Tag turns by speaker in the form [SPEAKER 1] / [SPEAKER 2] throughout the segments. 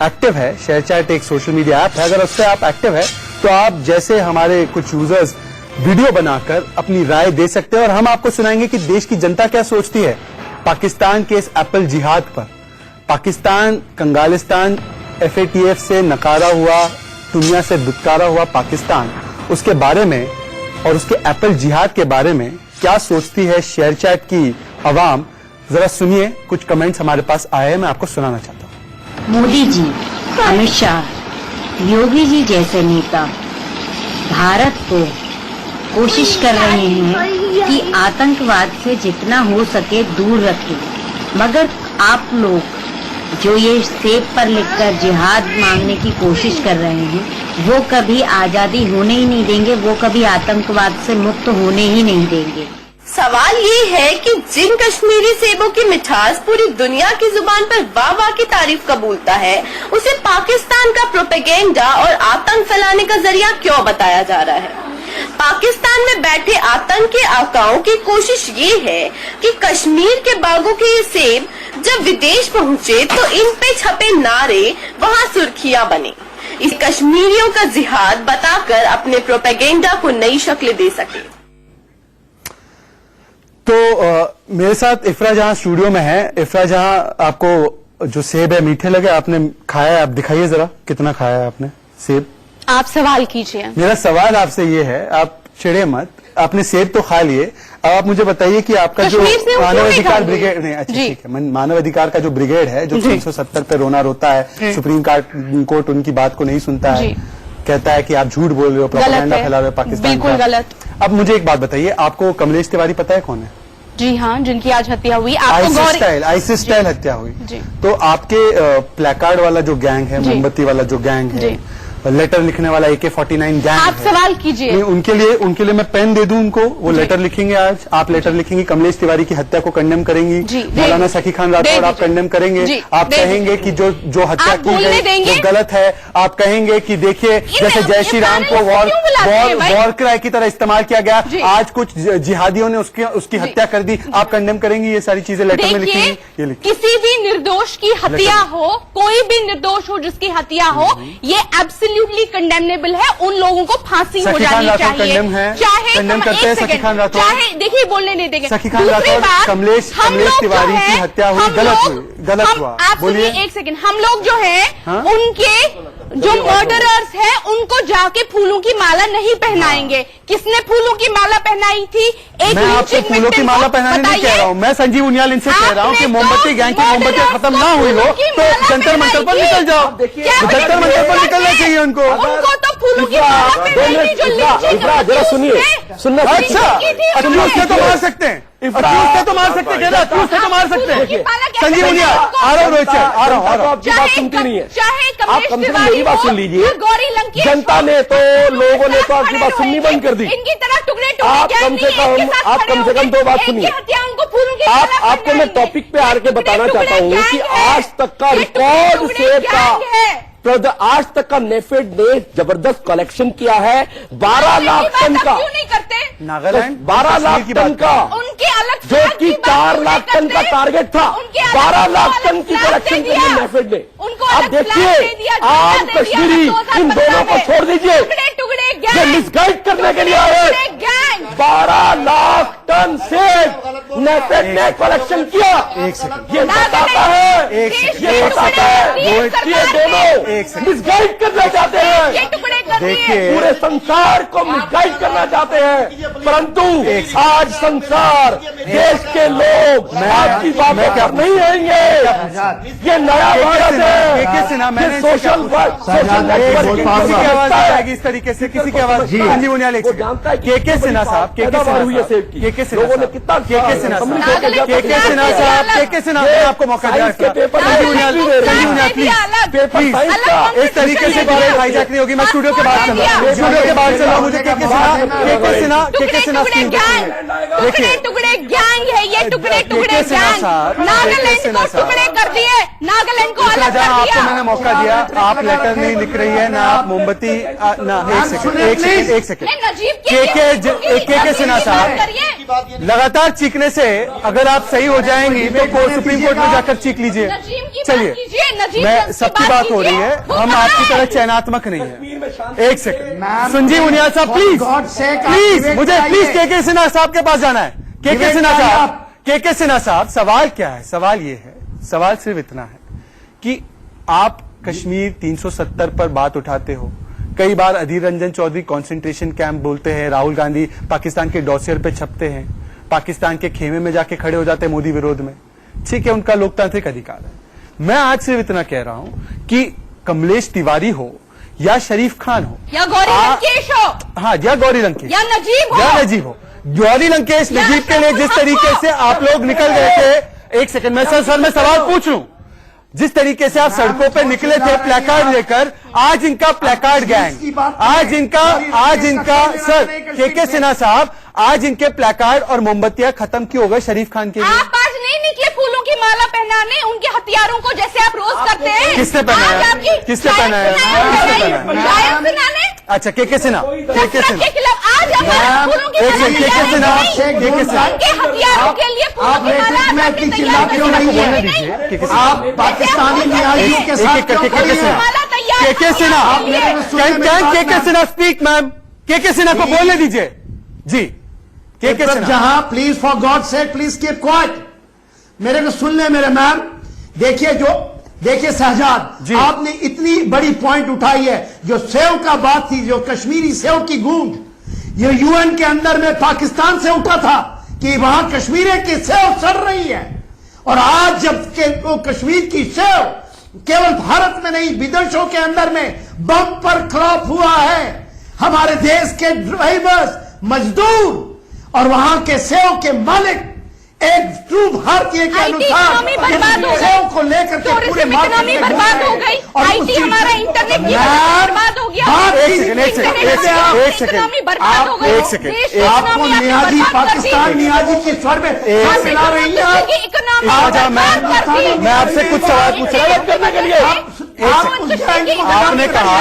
[SPEAKER 1] Active है, share chat एक social media app है, अगर उससे आप एक्टिव है तो आप जैसे हमारे कुछ यूजर्स वीडियो बनाकर अपनी राय दे सकते हैं और हम आपको सुनाएंगे कि देश की जनता क्या सोचती है पाकिस्तान के इस एप्पल जिहाद पर। पाकिस्तान कंगालिस्तान, FATF से नकारा हुआ, दुनिया से दुत्कारा हुआ पाकिस्तान, उसके बारे में और उसके एप्पल जिहाद के बारे में क्या सोचती है शेयर चैट की अवाम। जरा सुनिए, कुछ कमेंट्स हमारे पास आए हैं, मैं आपको सुनाना चाहता हूं।
[SPEAKER 2] मोदी जी, अमित शाह, योगी जी जैसे नेता भारत को कोशिश कर रहे हैं कि आतंकवाद से जितना हो सके दूर रखें, मगर आप लोग जो ये सेब पर लिखकर जिहाद मांगने की कोशिश कर रहे हैं वो कभी आजादी होने ही नहीं देंगे, वो कभी आतंकवाद से मुक्त होने ही नहीं देंगे।
[SPEAKER 3] सवाल ये है कि जिन कश्मीरी सेबों की मिठास पूरी दुनिया की जुबान पर वाह वाह की तारीफ कबूलता है, उसे पाकिस्तान का प्रोपेगेंडा और आतंक फैलाने का जरिया क्यों बताया जा रहा है। पाकिस्तान में बैठे आतंकी आकाओं की कोशिश ये है कि कश्मीर के बागों के ये सेब जब विदेश पहुँचे तो इन पे छपे नारे वहाँ सुर्खियाँ बने, इस कश्मीरियों का जिहाद बताकर अपने प्रोपेगेंडा को नई शक्ल दे सके।
[SPEAKER 1] तो मेरे साथ इफ्रा जहां स्टूडियो में है। इफ्रा जहां, आपको जो सेब है मीठे लगे, आपने खाया है, आप दिखाइए जरा कितना खाया है आपने सेब।
[SPEAKER 4] आप सवाल कीजिए।
[SPEAKER 1] मेरा सवाल आपसे ये है, आप चिड़े मत, आपने सेब तो खा लिए, अब आप मुझे बताइए कि आपका जो मानवाधिकार ब्रिगेड, नहीं अच्छा ठीक है, मानवाधिकार का जो ब्रिगेड है जो 370 पे रोना रोता है, सुप्रीम कोर्ट उनकी बात को नहीं सुनता है, कहता है कि आप झूठ बोल रहे हो, प्रोपेगेंडा फैला रहे हो पाकिस्तान
[SPEAKER 4] बिल्कुल गलत।
[SPEAKER 1] अब मुझे एक बात बताइए, आपको कमलेश तिवारी पता है कौन है?
[SPEAKER 4] जी हाँ, जिनकी आज हत्या हुई।
[SPEAKER 1] आईसिस स्टाइल हत्या हुई। तो आपके प्लेकार्ड वाला जो गैंग है, मोमबत्ती वाला जो गैंग है, लेटर लिखने वाला AK-49 गैंग
[SPEAKER 4] आप सवाल कीजिए।
[SPEAKER 1] उनके लिए मैं पेन दे दूं उनको, वो लेटर लिखेंगे। आज आप लेटर लिखेंगी, कमलेश तिवारी की हत्या को कंडेम करेंगी, मौलाना सखी खान राठौड़ आप कंडेम करेंगे, आप कहेंगे कि जो हत्या की गई वो गलत है, आप कहेंगे कि देखिए जैसे जय श्री राम को वॉर क्राई की तरह इस्तेमाल किया गया, आज कुछ जिहादियों ने उसकी हत्या कर दी, आप कंडेम करेंगी। ये सारी चीजें लेटर में लिखेंगी। ये
[SPEAKER 4] किसी भी निर्दोष की हत्या हो, कोई भी निर्दोष हो जिसकी हत्या हो, ये एब्सोल्युटली कंडेमनेबल है, उन लोगों को फांसी हो जानी चाहिए। चाहे देखिए बोलने नहीं देंगे।
[SPEAKER 1] सखी खान राठौड़, कमलेश तिवारी की हत्या हुई, गलत हुआ। बोलिए
[SPEAKER 4] एक सेकंड, हम लोग जो है उनके जो मर्डरर्स हैं उनको जाके फूलों की माला नहीं पहनाएंगे। किसने फूलों की माला पहनाई थी?
[SPEAKER 1] मैं आपको फूलों की माला पहनाने नहीं कह रहा हूँ, मैं संजीव उनियाल इनसे कह रहा हूँ कि मोमबत्ती गैंग की मोमबत्ती खत्म ना हुई हो तो जंतर मंतर पर निकल जाओ, जंतर मंतर पर निकलना चाहिए उनको
[SPEAKER 4] तो फूलों की माला पहनाई जो
[SPEAKER 5] जरा सुनिए, सुनना।
[SPEAKER 1] अच्छा, उससे तो मार सकते हैं, उससे तो मार सकते हैं, उससे तो मार सकते हैं। संजीव उनियाल, आ रहा हूँ रोहित, आ रहा हूँ।
[SPEAKER 5] आपकी बात सुनती नहीं है,
[SPEAKER 4] चाहे
[SPEAKER 5] आप कम से कम मेरी बात सुन लीजिए। जनता ने तो, लोगों ने तो आपकी बात सुननी बंद कर दी।
[SPEAKER 4] इनकी तरह टुकड़े
[SPEAKER 5] आप कम से कम दो बात सुनिए। आपको मैं टॉपिक पे आके बताना चाहता हूँ कि आज तक का रिकॉर्ड सेब का, आज तक का नेफेड ने जबरदस्त कलेक्शन किया है 12 लाख टन का।
[SPEAKER 1] नागालैंड
[SPEAKER 5] 12 लाख टन का, जो कि 4 लाख टन का टारगेट था, 12 लाख टन की कलेक्शन के लिए नेफेड ने। अब देखिए, आम कश्मीरी इन दोनों को छोड़ दीजिए, ये मिसगाइड करने के लिए आए। 12 लाख टन से नेफेड ने कलेक्शन किया। ये बताता है, ये बताता है ये दोनों मिसगाइड करना चाहते हैं,
[SPEAKER 1] देखिए
[SPEAKER 5] पूरे संसार को मिसगाइड करना चाहते हैं, परंतु आज संसार, देश के लोग आपकी बात पर नहीं आएंगे। ये नया भारत है, ये सोशल नेटवर्क
[SPEAKER 1] आएगी इस तरीके से, किसी की आवाज। संजीव उनियाल जानता है के सिन्हा साहब, के सिन्हा
[SPEAKER 5] लोगों ने कितना
[SPEAKER 1] के सिन्हा आपको मौका दिया, प्लीज इस तरीके से हाईजैक नहीं होगी। मैं स्टूडियो के बाहर चल रहा हूँ, मुझे के सिन्हा
[SPEAKER 4] देखिए टुकड़े गैंग है, ये टुकड़े गैंग नागालैंड को टुकड़े कर दिए, नागालैंड को अलग कर दिया।
[SPEAKER 1] मौका दिया, आप लेटर नहीं लिख रही है ना, आप मोमबत्ती ना। एक सेकंड के सिन्हा साहब, लगातार चीखने से अगर आप सही हो जाएंगी तो सुप्रीम कोर्ट में जाकर चीख लीजिए। चलिए, मैं सबकी बात हो रही है, हम आपकी तरह चयनात्मक नहीं है। एक सेकंड, संजीव उनियाल साहब प्लीज मुझे प्लीज के सिन्हा साहब के पास जाना है। के सिन्हा साहब, सवाल क्या है? सवाल ये है, सवाल सिर्फ इतना है कि आप कश्मीर 370 पर बात उठाते हो, कई बार अधीर रंजन चौधरी कंसंट्रेशन कैंप बोलते हैं, राहुल गांधी पाकिस्तान के डॉसियर पे छपते हैं, पाकिस्तान के खेमे में जाके खड़े हो जाते हैं मोदी विरोध में। ठीक है, उनका लोकतांत्रिक अधिकार है। मैं आज सिर्फ इतना कह रहा हूं कि कमलेश तिवारी हो या शरीफ खान हो
[SPEAKER 4] या गौरी लंकेश हो,
[SPEAKER 1] हाँ, या गौरी लंकेश
[SPEAKER 4] या नजीब हो,
[SPEAKER 1] गौरी लंकेश नजीब के लिए जिस तरीके से आप लोग निकल गए थे, एक सेकंड, मैं सर मैं सवाल पूछ लूं, जिस तरीके से आप सड़कों पे निकले थे प्लेकार्ड लेकर, आज इनका प्लेकार्ड गैंग, आज इनका सर के सिन्हा साहब, आज इनके प्लेकार्ड और मोमबत्तियां खत्म क्यों हो गए शरीफ खान के लिए?
[SPEAKER 4] आप आज नहीं निकले फूलों की माला पहनाने उनके हथियारों को, जैसे आप रोज करते हैं।
[SPEAKER 1] किसने पहनाया? किसने
[SPEAKER 4] पहनाया?
[SPEAKER 1] अच्छा, के सिन्हा,
[SPEAKER 4] के खिलाफ आज आप फूलों की माला उनके हथियारों के लिए फूलों की माला आपने तैयार कर दी।
[SPEAKER 6] आप पाकिस्तानी न्यायाधीश के साथ
[SPEAKER 1] के सिन्हा स्पीक मैम, के सिन्हा को बोलने दीजिए जी। के सिन्हा,
[SPEAKER 6] जहां please for God sake please keep quiet, मेरे को सुन ले मेरे मैम। देखिए शहजाद, आपने इतनी बड़ी पॉइंट उठाई है, जो सेव का बात थी, जो कश्मीरी सेव की गूंज, ये यूएन के अंदर में पाकिस्तान से उठा था कि वहां कश्मीर की सेव सड़ रही है, और आज जब वो कश्मीर की सेव केवल भारत में नहीं विदेशों के अंदर में बम पर क्रॉप हुआ है, हमारे देश के ड्राइवर्स, मजदूर और वहां के सेव के मालिक एक ट्रू भारतीय के अनुसार सेव को लेकर के पूरे मार्केट में
[SPEAKER 4] बर्बाद हो गई, आईटी हमारा इंटरनेट की बर्बाद हो गया,
[SPEAKER 1] एक सेकंड,
[SPEAKER 6] आपको नियाजी पाकिस्तान नियाजी के स्वर में मिला रही है।
[SPEAKER 1] मैं आपसे कुछ सवाल पूछ रहा हूं करने के लिए। आपने कहा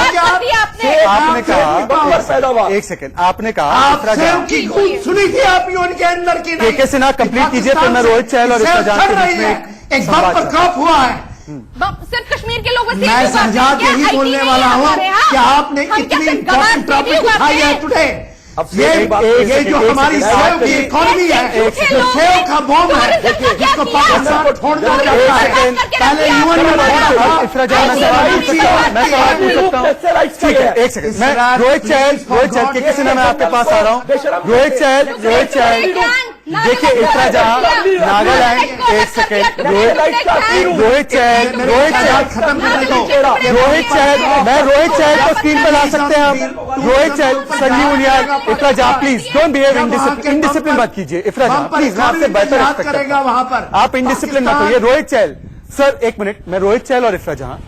[SPEAKER 1] एक सेकंड, आपने कहा
[SPEAKER 6] की सुनी थी आप उनके अंदर की
[SPEAKER 1] के सिन्हा कंप्लीट कीजिए, फिर मैं रोहित चहल और इफ्राजान के बीच में
[SPEAKER 6] एक बम पर क्रॉप हुआ है।
[SPEAKER 4] सिर्फ कश्मीर के लोगों से
[SPEAKER 6] मैं शहजाद यही बोलने वाला हूँ कि आपने इतनी इंपॉर्टेंट टॉपिक उठाई है टुडे। ये जो हमारी सेव की इकोनॉमी है, जो सेव का बॉम्ब है, जिसको पाकिस्तान छोड़ दिया जाता है, पहले यूएन में
[SPEAKER 1] मैं सवाल पूछ सकता हूँ। ठीक है, एक सेकंड, मैं रोहित चहल के सिन्हा मैं आपके पास आ रहा हूँ। रोहित चहल देखिए, इफ्राजान नागालैंड, एक सेकंड, रोहित चहल मैं रोहित चहल को स्क्रीन पर ला सकते हैं आप? Rohit Chahal, Sanjeev Uniyal, Ifrajan please don't behave indiscipline मत कीजिए। इफ्राजान प्लीज, मैं आपसे बेहतर एक्सपेक्ट करता हूं,
[SPEAKER 6] वहां पर
[SPEAKER 1] आप इनडिसिप्लिन मत होइए। रोहित चहल सर, एक मिनट, मैं रोहित चहल और इफ्राजान,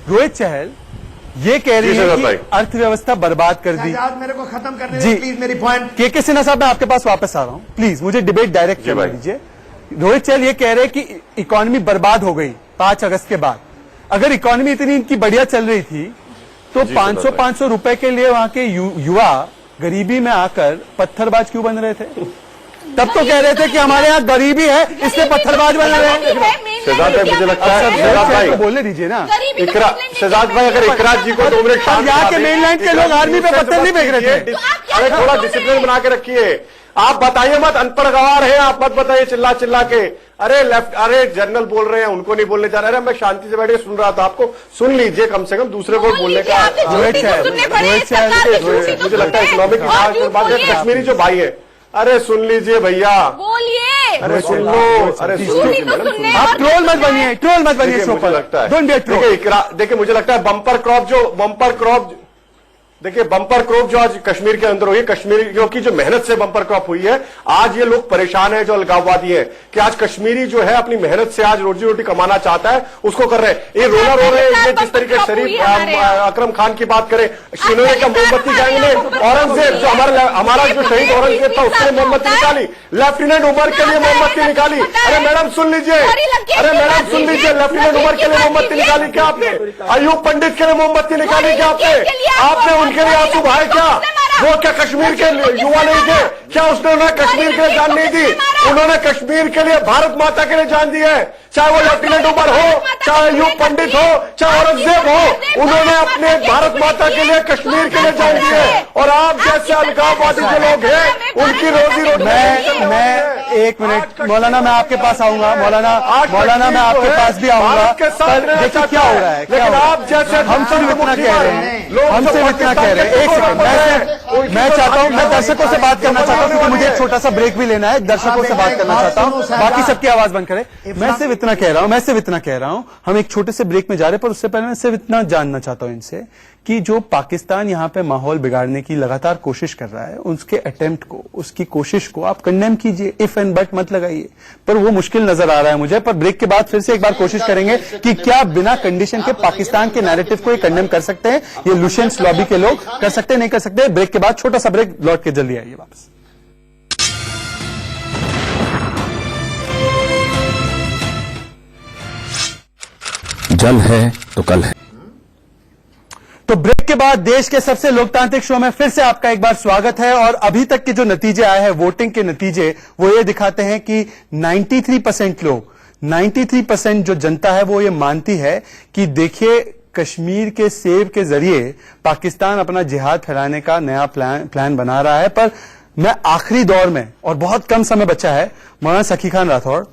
[SPEAKER 1] रोहित चहल ये कह रही है कि अर्थव्यवस्था बर्बाद कर दी।
[SPEAKER 6] मेरे को खत्म करने दीजिए प्लीज मेरी पॉइंट।
[SPEAKER 1] के सिन्हा साहब, मैं आपके पास वापस आ रहा हूं, प्लीज मुझे डिबेट डायरेक्ट करवा दीजिए। रोहित चहल ये कह रहे हैं कि इकोनॉमी बर्बाद हो गई 5 अगस्त के बाद। अगर इकोनॉमी इतनी इनकी बढ़िया चल रही थी तो 500 रुपए के लिए वहां के युवा गरीबी में आकर पत्थरबाज क्यों बन रहे थे? तब तो कह रहे थे कि हमारे यहाँ गरीबी है इसलिए पत्थरबाज बन रहे हैं।
[SPEAKER 5] शहजाद भाई, मुझे लगता है शहजाद भाई
[SPEAKER 1] बोलने दीजिए ना।
[SPEAKER 5] शहजाद भाई, अगर इकरार जी को 2 मिनट
[SPEAKER 1] यहाँ के मेनलैंड के लोग आर्मी पे पत्थर नहीं फेंक रहे थे।
[SPEAKER 5] अरे थोड़ा डिसिप्लिन बना के रखिए। आप बताइए मत, अनपढ़ गवार है आप, मत बताइए चिल्ला के। अरे जनरल बोल रहे हैं, उनको नहीं बोलने जा रहे हैं। मैं शांति से बैठ के सुन रहा था, आपको सुन लीजिए, कम से कम दूसरे को बोलने का। मुझे लगता है इकोनॉमिक विकास के बाद कश्मीरी जो भाई है, अरे सुन लीजिए भैया,
[SPEAKER 4] बोलिए,
[SPEAKER 5] अरे सुन लो, अरे
[SPEAKER 1] आप ट्रोल मत बनिए शो पर,
[SPEAKER 5] लगता है। देखिए मुझे लगता है बम्पर क्रॉप
[SPEAKER 7] देखिए, बम्पर क्रॉप जो आज कश्मीर के अंदर हुई है, कश्मीरियों की जो मेहनत से बम्पर क्रॉप हुई है, आज ये लोग परेशान है जो अलगाववादी है कि आज कश्मीरी जो है अपनी मेहनत से आज रोजी रोटी कमाना चाहता है, उसको कर रहे हैं। ये रोना रो रहे हैं। ये जिस तरीके से शरीफ अकरम खान की बात करें, शिनोरे का मोमबत्ती गैंग ने औरंगजेब जो हमारा जो शहीद औरंगजेब था उसने मोमबत्ती निकाली, लेफ्टिनेंट उमर के लिए मोमबत्ती निकाली। अरे मैडम सुन लीजिए, अरे मैडम सुन लीजिए, लेफ्टिनेंट उमर के लिए मोमबत्ती निकाली क्या आपने? अयूब पंडित के लिए मोमबत्ती निकाली क्या आपने उनके लिए आंसू बहाए क्या? वो क्या कश्मीर के युवा नहीं थे क्या? उसने कश्मीर के लिए जान नहीं दी? उन्होंने कश्मीर के लिए, भारत माता के लिए जान दी है। चाहे वो लेफ्टिनेंट उमर हो, चाहे अयूब पंडित हो, चाहे औरंगजेब हो, उन्होंने अपने भारत माता के लिए, कश्मीर के लिए जान दी है। और आप जैसे अलगाववादी जो लोग हैं उनकी रोजी रोटी।
[SPEAKER 1] मैं एक मिनट मौलाना, मैं आपके पास आऊंगा। मौलाना मैं आपके पास भी आऊंगा। देखिए क्या हो रहा है,
[SPEAKER 7] लेकिन आप जैसे
[SPEAKER 1] हमसे भी इतना कह रहे हैं, हमसे भी इतना कह रहे हैं। एक सेकंड, मैं चाहता हूं, मैं दर्शकों से बात करना चाहता हूं क्योंकि मुझे एक छोटा सा ब्रेक भी लेना है। दर्शकों से बात करना चाहता हूं, बाकी सबकी आवाज बंद करें। मैं सिर्फ इतना कह रहा हूं, हम एक छोटे से ब्रेक में जा रहे हैं, पर उससे पहले मैं सिर्फ इतना जानना चाहता हूं इनसे कि जो पाकिस्तान यहां पे माहौल बिगाड़ने की लगातार कोशिश कर रहा है, उसके अटेम्प्ट को, उसकी कोशिश को आप कंडेम कीजिए, इफ एंड बट मत लगाइए। पर वो मुश्किल नजर आ रहा है मुझे। पर ब्रेक के बाद फिर से एक बार कोशिश करेंगे कि क्या बिना कंडीशन के पाकिस्तान के नैरेटिव को ये कंडेम कर सकते हैं, ये लुशेंस लॉबी के लोग कर सकते हैं, नहीं कर सकते। ब्रेक के बाद छोटा सा ब्रेक, लौट के जल्दी आइए वापस।
[SPEAKER 5] जल है तो कल है।
[SPEAKER 1] तो ब्रेक के बाद देश के सबसे लोकतांत्रिक शो में फिर से आपका एक बार स्वागत है। और अभी तक के जो नतीजे आए हैं, वोटिंग के नतीजे, वो ये दिखाते हैं कि 93% लोग, 93% जो जनता है वो ये मानती है कि देखिए कश्मीर के सेब के जरिए पाकिस्तान अपना जिहाद फैलाने का नया प्लान बना रहा है। पर मैं आखिरी दौर में, और बहुत कम समय बचा है, मौलाना सखी खान राठौड़,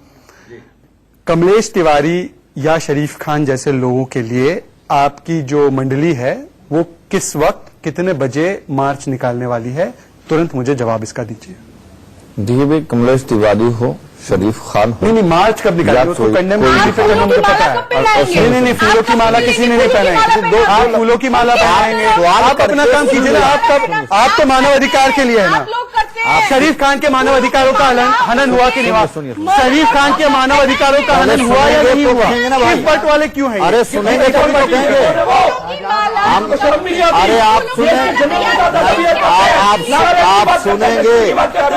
[SPEAKER 1] कमलेश तिवारी या शरीफ खान जैसे लोगों के लिए आपकी जो मंडली है वो किस वक्त, कितने बजे मार्च निकालने वाली है? तुरंत मुझे जवाब इसका दीजिए।
[SPEAKER 8] देखिए भाई, कमलेश तिवारी हो, शरीफ खान हो,
[SPEAKER 1] नहीं मार्च कब निकालेंगे? उसको कंडेम मुझे पता है। नहीं, फूलों की माला किसी ने नहीं पहनाई। आप फूलों की माला पहनाएंगे, आप अपना काम कीजिए ना। आप तो मानव अधिकार के लिए है ना। शरीफ खान के मानव अधिकारों का हनन हुआ कि नहीं? शरीफ खान के मानव अधिकारों का हनन हुआ या नहीं हुआ? किस पट वाले क्यों हैं?
[SPEAKER 8] अरे सुनेंगे, कौन बैठेंगे? अरे आप सुनेंगे।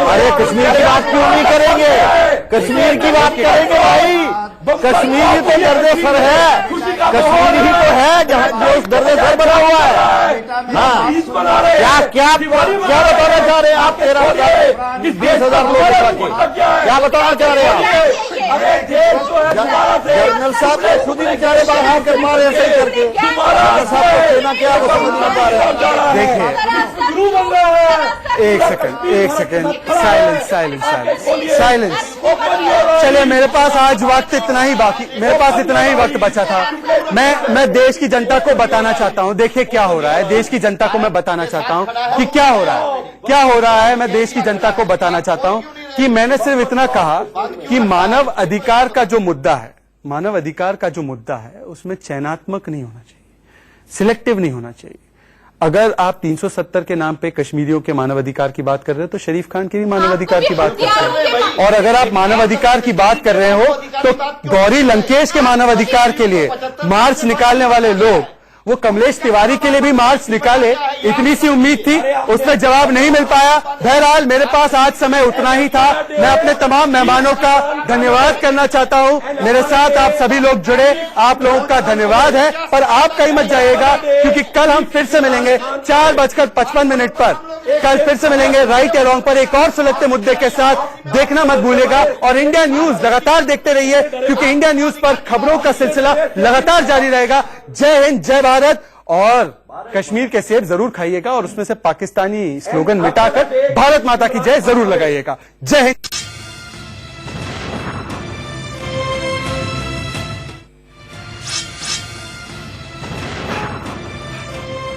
[SPEAKER 8] अरे कश्मीर की बात क्यों नहीं करेंगे? कश्मीर की बात करेंगे भाई। कश्मीर ही तो दर्द सर है, कश्मीर ही तो है जो उस दर्द सर बना हुआ है। हाँ, क्या बताना चाह रहे हैं आप? 20,000 लोग क्या बताना चाह रहे हैं आप? जनरल साहब ने खुद ही बेचारे बाहर कर मारे ऐसे ही करके। जनरल साहब को कहना क्या वो समझ नहीं पा रहे।
[SPEAKER 1] देखिए एक सेकंड, साइलेंस। चलिए, मेरे पास आज वक्त इतना ही वक्त बचा था। मैं देश की जनता को बताना चाहता हूं, देखिए क्या हो रहा है। देश की जनता को मैं बताना चाहता हूं कि क्या हो रहा है। मैं देश की जनता को बताना चाहता हूं कि मैंने सिर्फ इतना कहा कि मानव अधिकार का जो मुद्दा है उसमें चयनात्मक नहीं होना चाहिए, सिलेक्टिव नहीं होना चाहिए। अगर आप 370 के नाम पे कश्मीरियों के मानव अधिकार की बात कर रहे हो तो शरीफ खान के भी मानव अधिकार की बात करते हैं। और अगर आप मानव अधिकार की बात कर रहे हो तो गौरी लंकेश के मानव अधिकार के लिए मार्च निकालने वाले लोग, वो कमलेश तिवारी के लिए भी मार्च निकाले, इतनी सी उम्मीद थी, उसमें जवाब नहीं मिल पाया। बहरहाल मेरे पास आज समय उतना ही था। मैं अपने तमाम मेहमानों का धन्यवाद करना चाहता हूं। मेरे साथ आप सभी लोग जुड़े, आप लोगों का धन्यवाद है। पर आप कहीं मत जाइएगा क्योंकि कल हम फिर से मिलेंगे 4:55 पर। कल फिर से मिलेंगे राइट अलोंग पर एक और सुलगते मुद्दे के साथ। देखना मत भूलिएगा और इंडिया न्यूज लगातार देखते रहिए क्योंकि इंडिया न्यूज पर खबरों का सिलसिला लगातार जारी रहेगा। जय हिंद, जय भारत। और कश्मीर के सेब जरूर खाइएगा और उसमें से पाकिस्तानी स्लोगन मिटाकर भारत माता की जय जरूर लगाइएगा। जय हिंद।